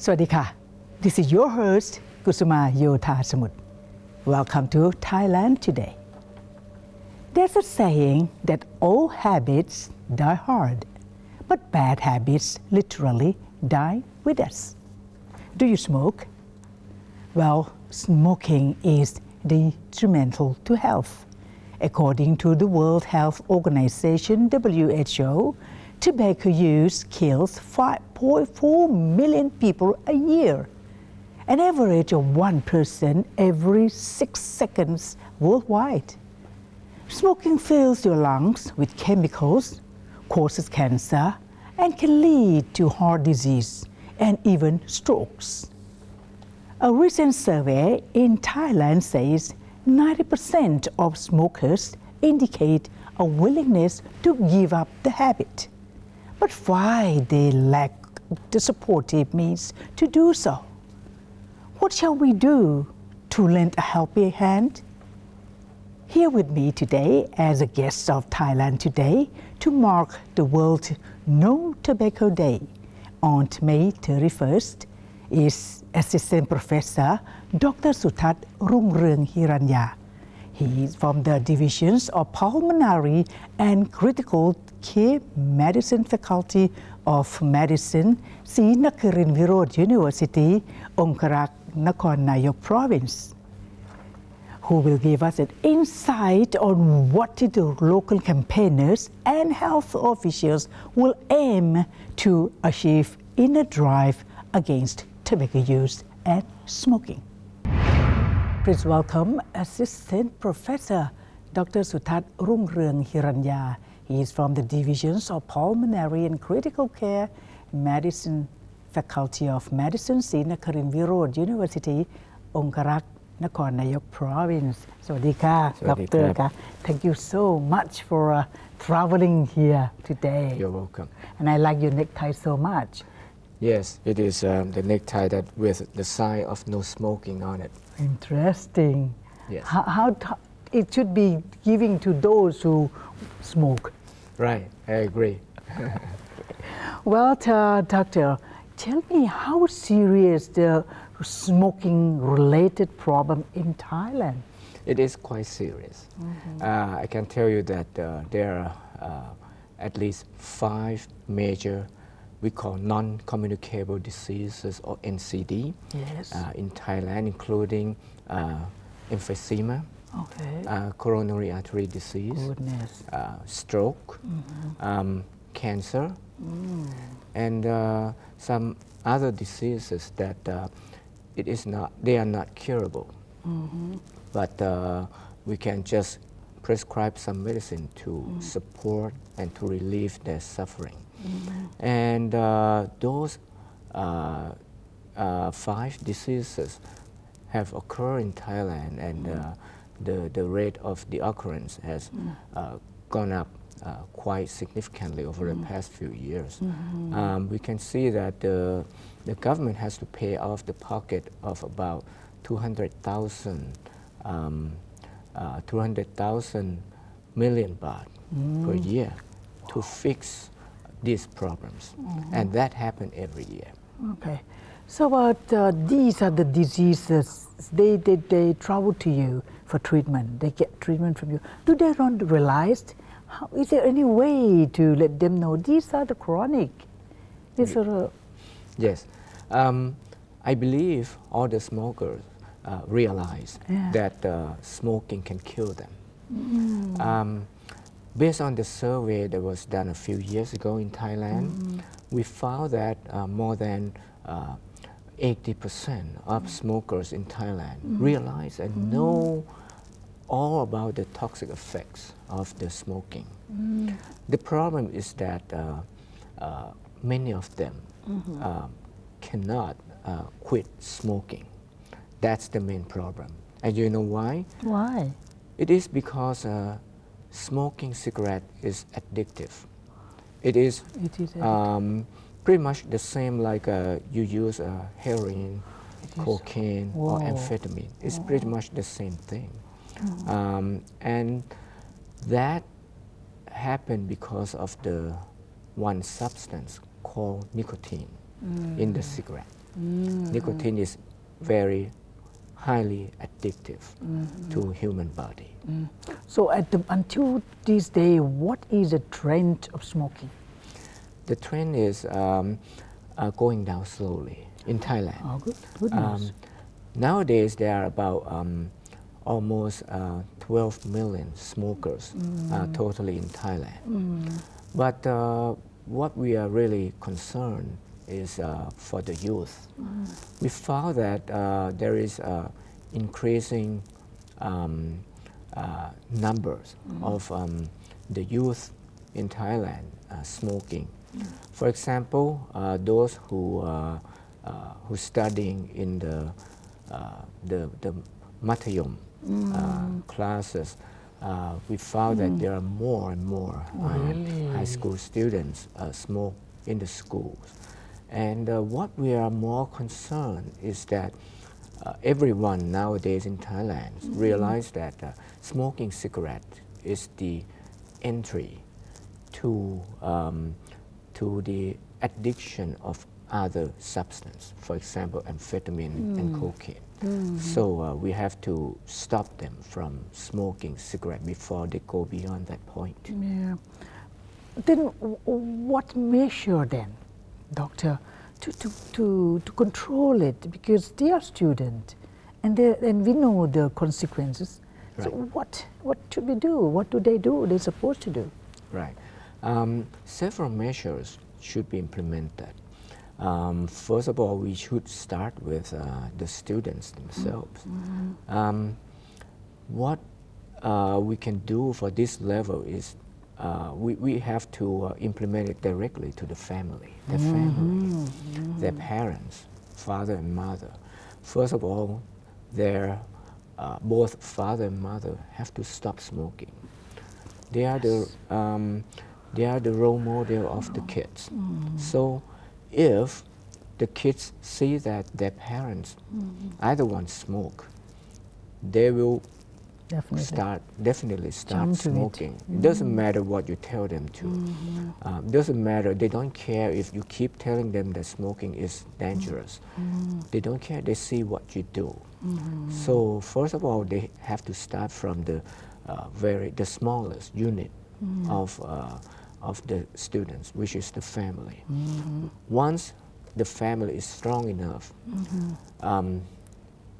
สวัสดีค่ะ This is your host กุสุมาโยธาสมุทร Welcome to Thailand today. There's a saying that all habits die hard, but bad habits literally die with us. Do you smoke? Well, smoking is detrimental to health. According to the World Health Organization (WHO), tobacco use kills 5.4 million people a year, an average of 1 person every 6 seconds worldwide. Smoking fills your lungs with chemicals, causes cancer, and can lead to heart disease and even strokes. A recent survey in Thailand says 90% of smokers indicate a willingness to give up the habit. But why they lack the supportive means to do so? What shall we do to lend a helping hand? Here with me today as a guest of Thailand Today to mark the World No Tobacco Day on May 31st is Assistant Professor Dr. Suthat Rungrung Hiranya. He is from the Divisions of Pulmonary and Critical Care Medicine Faculty of Medicine, Sri Nakarin Virod University, Ongkarak, Nakhon Nayok Province, who will give us an insight on what the local campaigners and health officials will aim to achieve in a drive against tobacco use and smoking. Please welcome Assistant Professor Dr. Suthat Rungrung Hiranya. He is from the Divisions of Pulmonary and Critical Care Medicine Faculty of Medicine, Sri Nakarin Virod University, Ongkarak, Nakhon Nayok Province. สวัสดีค่ะ Dr. Thank you so much for traveling here today. You're welcome. And I like your necktie so much. Yes, it is the necktie that with the sign of no smoking on it. Interesting. Yes. How it should be giving to those who smoke. Right, I agree. Well, Doctor, tell me how serious the smoking-related problem in Thailand? It is quite serious. I can tell you that there are at least 5 major we call non-communicable diseases or NCD in Thailand, including emphysema, coronary artery disease, stroke, cancer, and some other diseases that they are not curable. But we can just prescribe some medicine to support and to relieve their suffering. And those 5 diseases have occurred in Thailand, and the rate of the occurrence has gone up quite significantly over the past few years. We can see that the government has to pay off the pocket of about 200,000 million baht per year to fix these problems, and that happens every year. Okay, so these are the diseases. They travel to you for treatment. They get treatment from you. Do they not realize? Is there any way to let them know these are the chronic? Yes, I believe all the smokers realize that smoking can kill them. Based on the survey that was done a few years ago in Thailand, we found that more than 80% of smokers in Thailand realize and know all about the toxic effects of the smoking. The problem is that many of them cannot quit smoking. That's the main problem. And you know why? Why? It is because smoking cigarette is addictive. It is pretty much the same like you use heroin, cocaine, or amphetamine. It's pretty much the same thing. And that happened because of the one substance called nicotine in the cigarette. Nicotine is very highly addictive to human body. So until this day, what is the trend of smoking? The trend is going down slowly in Thailand. Oh, good news. Nowadays, there are about almost 12 million smokers totally in Thailand. But what we are really concerned is for the youth. We found that there is increasing numbers of the youth in Thailand smoking. For example, those who studying in the Matayom classes, we found that there are more and more high school students smoke in the schools. And what we are more concerned is that everyone nowadays in Thailand realize that smoking cigarette is the entry to the addiction of other substance, for example, amphetamine and cocaine. So we have to stop them from smoking cigarette before they go beyond that point. Yeah. Then what measure then, doctor, to control it? Because they are students and we know the consequences. Right. So what should we do? What do? They're supposed to do. Right. Several measures should be implemented. First of all, we should start with the students themselves. What we can do for this level is we have to implement it directly to the family, their parents, father and mother. First of all, both father and mother have to stop smoking. They are the role model of the kids. So if the kids see that their parents either one smoke, they will definitely start smoking. It doesn't matter what you tell them to. Doesn't matter. They don't care if you keep telling them that smoking is dangerous. They don't care. They see what you do. So first of all, they have to start from the smallest unit of the students, which is the family. Once the family is strong enough,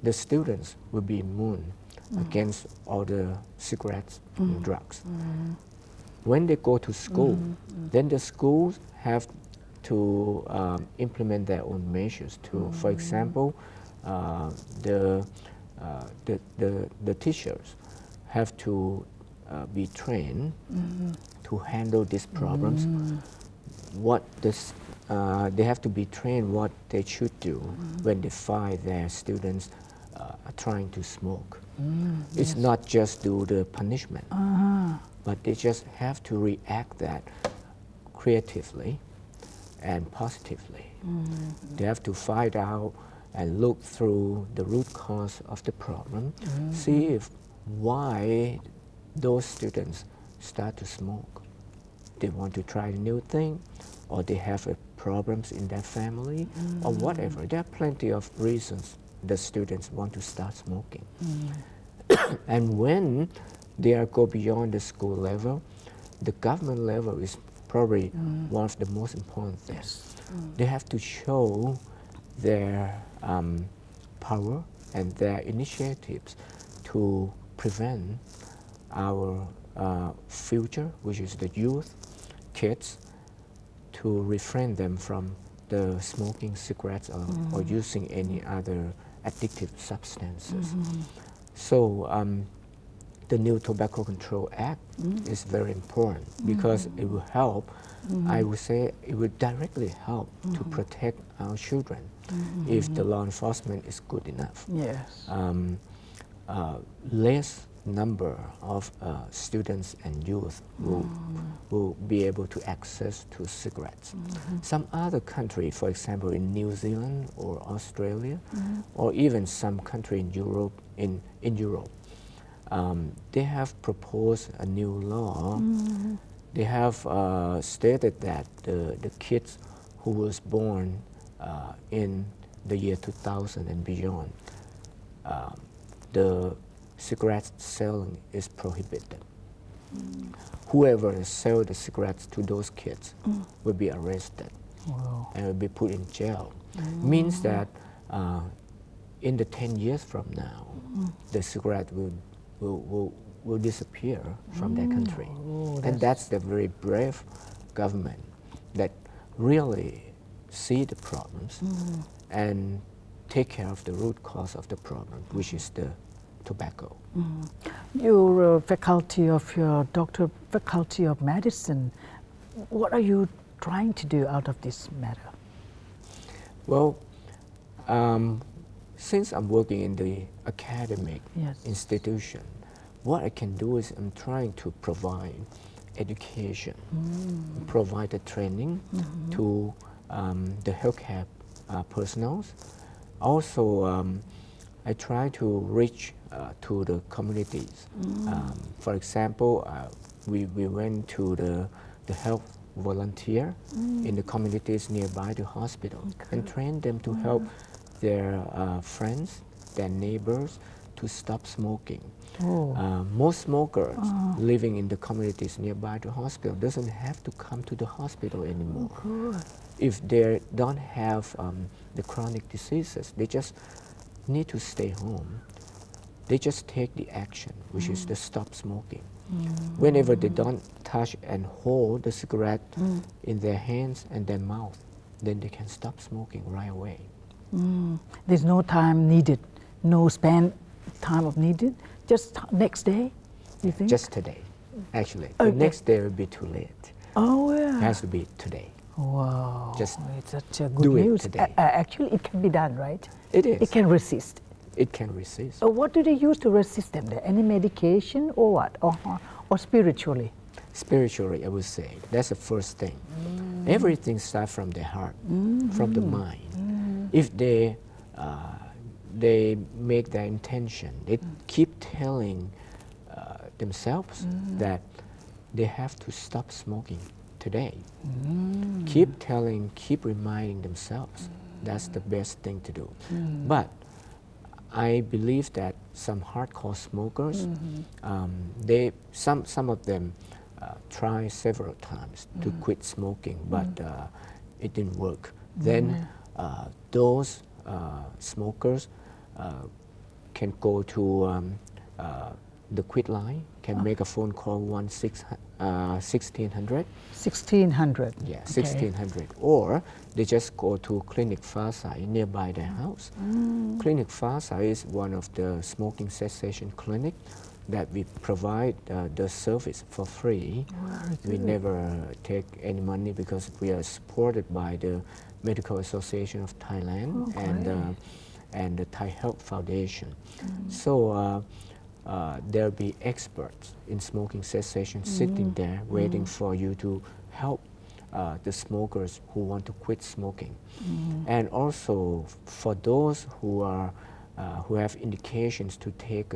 the students will be immune against all the cigarettes and drugs. When they go to school, then the schools have to implement their own measures too. For example, the teachers have to be trained to handle these problems. They have to be trained what they should do when they find their students are trying to smoke. It's not just do the punishment, but they just have to react that creatively and positively. They have to find out and look through the root cause of the problem, see why those students start to smoke. They want to try a new thing, or they have problems in their family, or whatever. There are plenty of reasons the students want to start smoking. And when they go beyond the school level, the government level is probably one of the most important things. They have to show their power and their initiatives to prevent our future, which is the youth, kids, to refrain them from the smoking cigarettes or using any other addictive substances. So the new Tobacco Control Act is very important because it will help, I would say it will directly help to protect our children if the law enforcement is good enough. Yes. Less number of students and youth will be able to access to cigarettes. Some other country, for example, in New Zealand or Australia, or even some country in Europe, they have proposed a new law. They have stated that the kids who was born in the year 2000 and beyond, the cigarette selling is prohibited. Whoever sells the cigarettes to those kids will be arrested and will be put in jail. Means that in the 10 years from now, the cigarette will disappear from their country. And that's the very brave government that really see the problems and take care of the root cause of the problem, which is the tobacco. Your faculty of your doctor faculty of medicine, what are you trying to do out of this matter? Well, since I'm working in the academic institution, what I can do is I'm trying to provide education, provide the training to the healthcare personnel. Also, I try to reach to the communities. For example, we went to the health volunteer in the communities nearby the hospital and train them to help their friends, their neighbors to stop smoking. Most smokers living in the communities nearby the hospital doesn't have to come to the hospital anymore. If they don't have the chronic diseases, they just need to stay home. They just take the action, which is to stop smoking. Whenever they don't touch and hold the cigarette in their hands and their mouth, then they can stop smoking right away. There's no time needed, no span time of needed, just next day, you think? Just today, actually. The next day will be too late. It has to be today. Wow, just it's such a good news. Today. Actually, it can be done, right? It is. It can resist. It can resist. What do they use to resist them? Any medication or what? Or spiritually? Spiritually, I would say. That's the first thing. Everything starts from the heart, from the mind. If they make their intention, they keep telling themselves that they have to stop smoking today. Keep reminding themselves. That's the best thing to do. But I believe that some hardcore smokers, some of them try several times to quit smoking, but it didn't work. Then those smokers can go to the quit line, can make a phone call 1600. 1600. Yeah, 1600. Or they just go to Clinic Fasai nearby their house. Clinic Fasai is one of the smoking cessation clinic that we provide the service for free. We never take any money because we are supported by the Medical Association of Thailand and the Thai Health Foundation. So there'll be experts in smoking cessation sitting there waiting for you to help the smokers who want to quit smoking. And also for those who have indications to take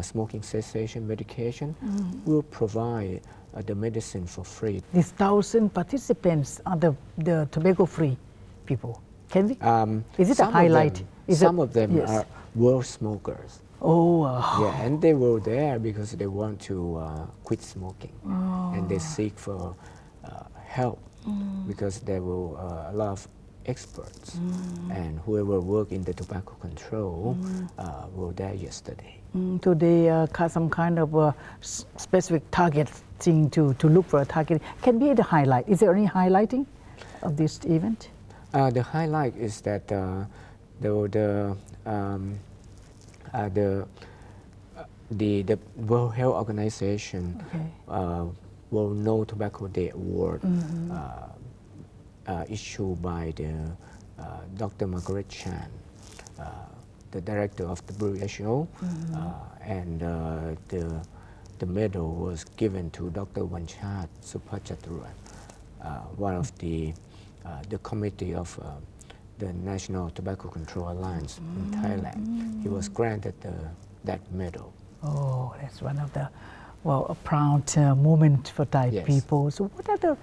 smoking cessation medication, we'll provide the medicine for free. These 1,000 participants are the tobacco-free people. Can we? Is it a highlight? Some of them are world smokers. Yeah, and they were there because they want to quit smoking, and they seek for help because there were a lot of experts, and whoever work in the tobacco control were there yesterday. So they got some kind of specific target thing to look for a target. Can be the highlight. Is there any highlighting of this event? The highlight is that the World Health Organization World No Tobacco Day Award issued by the Dr. Margaret Chan, the director of the WHO, and the medal was given to Dr. Wanchat Supachaturan, one of the committee of the National Tobacco Control Alliance in Thailand. He was granted that medal. Oh, that's one of the Well, a proud moment for Thai Yes. people. So what are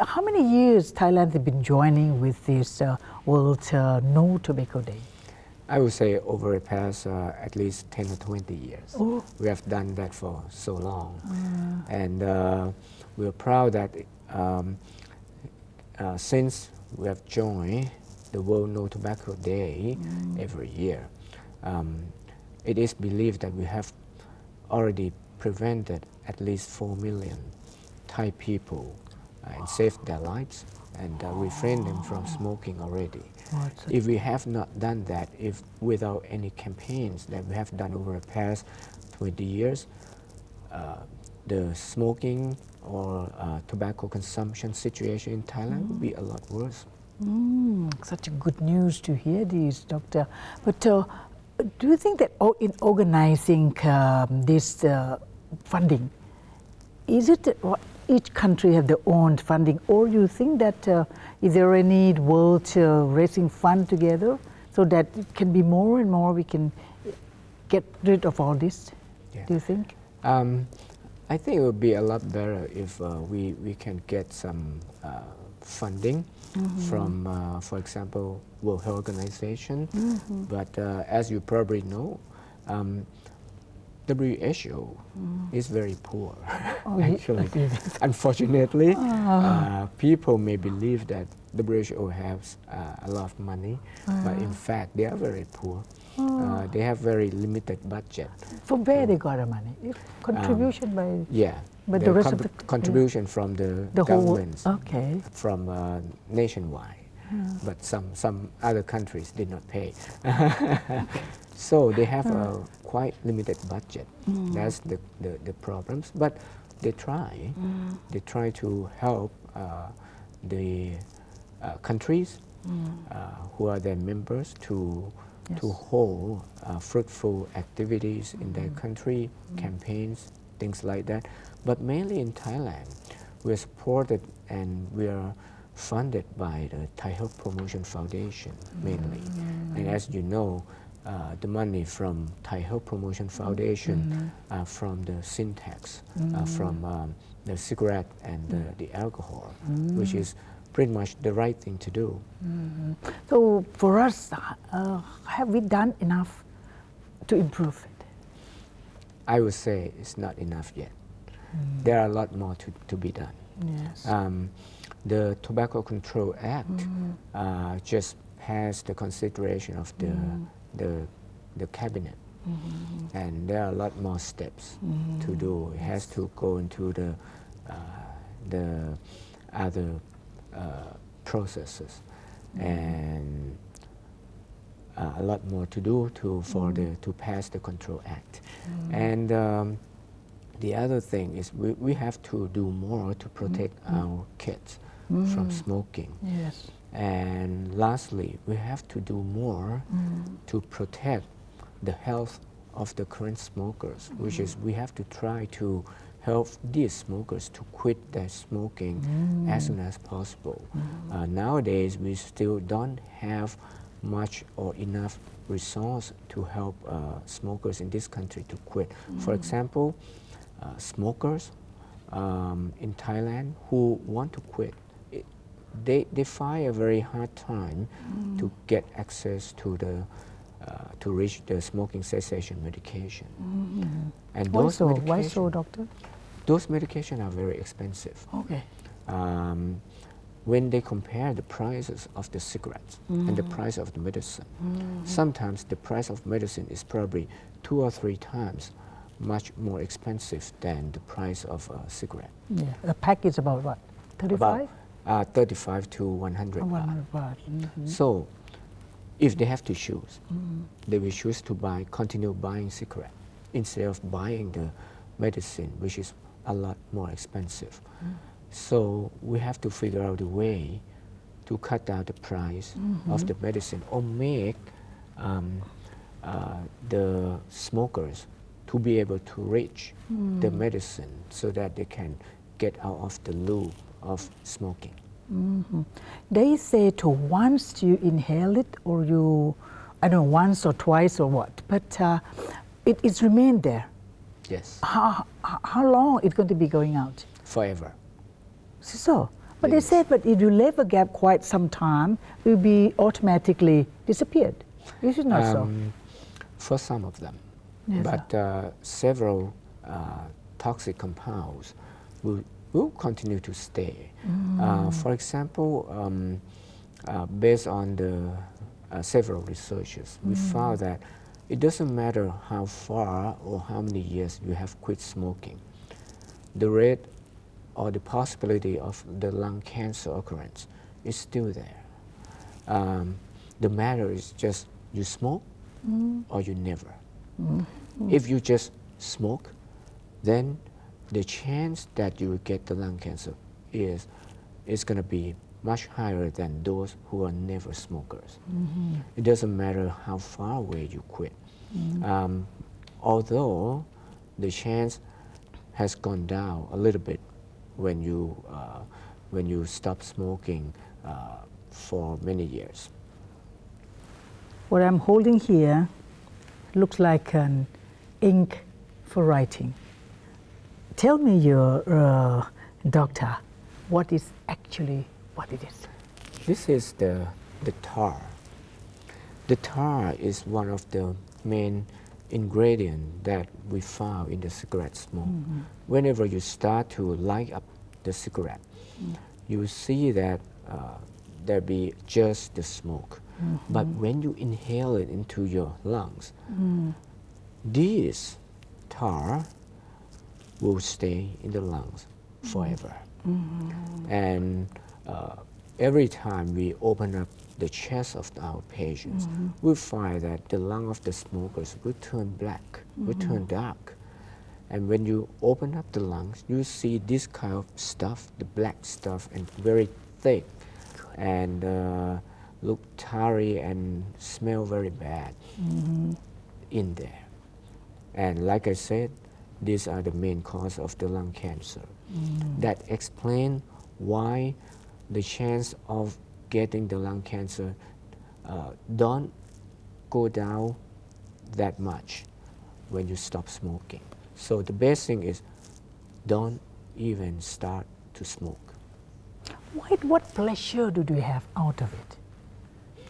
how many years Thailand has been joining with this World No Tobacco Day? I would say over the past at least 10 or 20 years. Oh. We have done that for so long. And we're proud that since we have joined the World No Tobacco Day every year, it is believed that we have already prevented at least 4 million Thai people and saved their lives and refrained them from smoking already. If we have not done that, if without any campaigns that we have done over the past 20 years, the smoking or tobacco consumption situation in Thailand would be a lot worse. Such a good news to hear this, Doctor. But do you think that in organizing this funding, is it each country have their own funding, or you think that is there any world raising fund together so that it can be more and more we can get rid of all this? Yeah. Do you think? I think it would be a lot better if we can get some funding from, for example, World Health Organization. But as you probably know, WHO is very poor, actually. Unfortunately, people may believe that WHO has a lot of money, but in fact, they are very poor. They have very limited budget. From where they got the money? Contribution by... Yeah, but the rest of the contribution from the whole, governments, okay. from nationwide. But some other countries did not pay. So they have a quite limited budget. That's the problems. But they try. They try to help the countries who are their members to hold fruitful activities in their country, campaigns, things like that. But mainly in Thailand, we are supported and we are funded by the Thai Health Promotion Foundation mainly. And as you know, the money from Thai Health Promotion Foundation from the sin tax, from the cigarette and the alcohol, which is pretty much the right thing to do. So for us, have we done enough to improve it? I would say it's not enough yet. There are a lot more to be done. Yes. The Tobacco Control Act just passed the consideration of the cabinet, and there are a lot more steps to do. It has to go into the other processes, and a lot more to do to pass the Control Act. And the other thing is we have to do more to protect our kids from smoking. Yes. And lastly, we have to do more to protect the health of the current smokers, which is we have to try to help these smokers to quit their smoking as soon as possible. Nowadays, we still don't have much or enough resource to help smokers in this country to quit. For example, smokers in Thailand who want to quit, they find a very hard time to get access to to reach the smoking cessation medication. And those Why so, doctor? Those medications are very expensive. Okay. When they compare the prices of the cigarettes and the price of the medicine, sometimes the price of medicine is probably 2 or 3 times much more expensive than the price of a cigarette. Yeah. A pack is about what? 35? About 35 to 100 baht. 100 baht. So, if they have to choose, they will choose to continue buying cigarette instead of buying the medicine, which is a lot more expensive. So we have to figure out a way to cut down the price of the medicine or make the smokers to be able to reach the medicine so that they can get out of the loop of smoking. They say to once you inhale it or you, I don't know, once or twice or what, but it remained there. Yes, How long it's going to be going out? forever. So, but they Yes. said, but if you leave a gap quite some time, it will be automatically disappeared. This is not so. For some of them, Yes, but several toxic compounds will continue to stay. For example, based on the several researches, we found that it doesn't matter how far or how many years you have quit smoking, the rate or the possibility of the lung cancer occurrence is still there. The matter is just you smoke or you never. If you just smoke, then the chance that you will get the lung cancer is going to be much higher than those who are never smokers. It doesn't matter how far away you quit. Although the chance has gone down a little bit when you stop smoking for many years. What I'm holding here looks like an ink for writing. Tell me, your doctor, what is actually what it is? This is the tar. The tar is one of the main ingredients that we found in the cigarette smoke. Whenever you start to light up the cigarette, you see that there be just the smoke. But when you inhale it into your lungs, this tar will stay in the lungs forever. And every time we open up the chest of our patients, we find that the lung of the smokers will turn black, will turn dark. And when you open up the lungs, you see this kind of stuff, the black stuff, and very thick, and look tarry and smell very bad in there. And like I said, these are the main cause of the lung cancer. That explain why the chance of getting the lung cancer don't go down that much when you stop smoking. So the best thing is don't even start to smoke. What pleasure do you have out of it?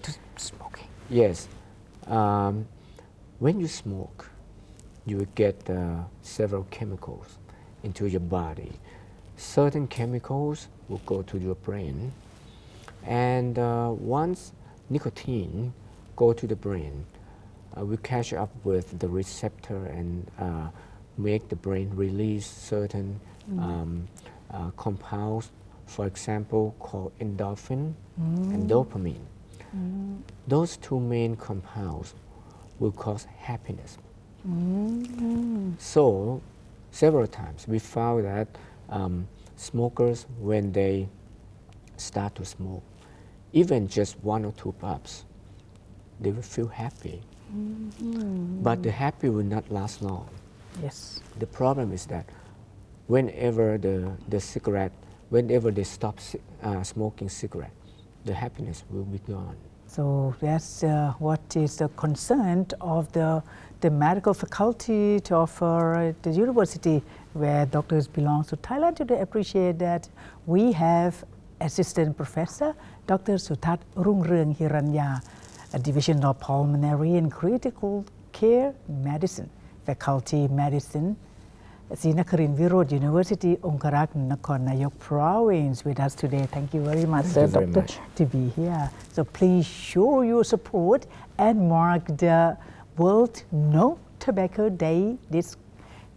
Just smoking. Yes, when you smoke, you will get several chemicals into your body. Certain chemicals will go to your brain, and once nicotine go to the brain, we catch up with the receptor and make the brain release certain compounds, for example, called endorphin and dopamine. Those two main compounds will cause happiness. So, several times we found that smokers, when they start to smoke, even just 1 or 2 puffs, they will feel happy. But the happy will not last long. Yes. The problem is that whenever whenever they stop smoking cigarette, the happiness will be gone. So that's what is the concern of the medical faculty of the university where doctors belong to Thailand. Today, appreciate that we have Assistant Professor Dr. Sutat Rungrung Hiranya, a Division of Pulmonary and Critical Care Medicine, Faculty Medicine, Sinakarin Virod University, Ongkarak, Nakhon Nayok Province with us today. Thank you very much, sir, Doctor, to be here. So please show your support and mark the World No Tobacco Day. This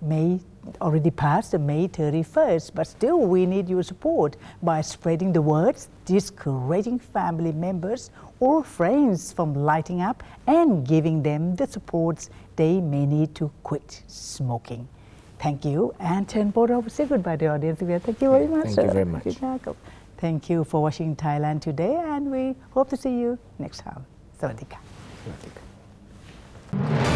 May already passed, May 31st, but still we need your support by spreading the words, discouraging family members or friends from lighting up and giving them the supports they may need to quit smoking. Thank you, and Chen Bodo will say goodbye to the audience. Thank you very much. Thank you very much. Thank you for watching Thailand today, and we hope to see you next time. สวัสดีค่ะ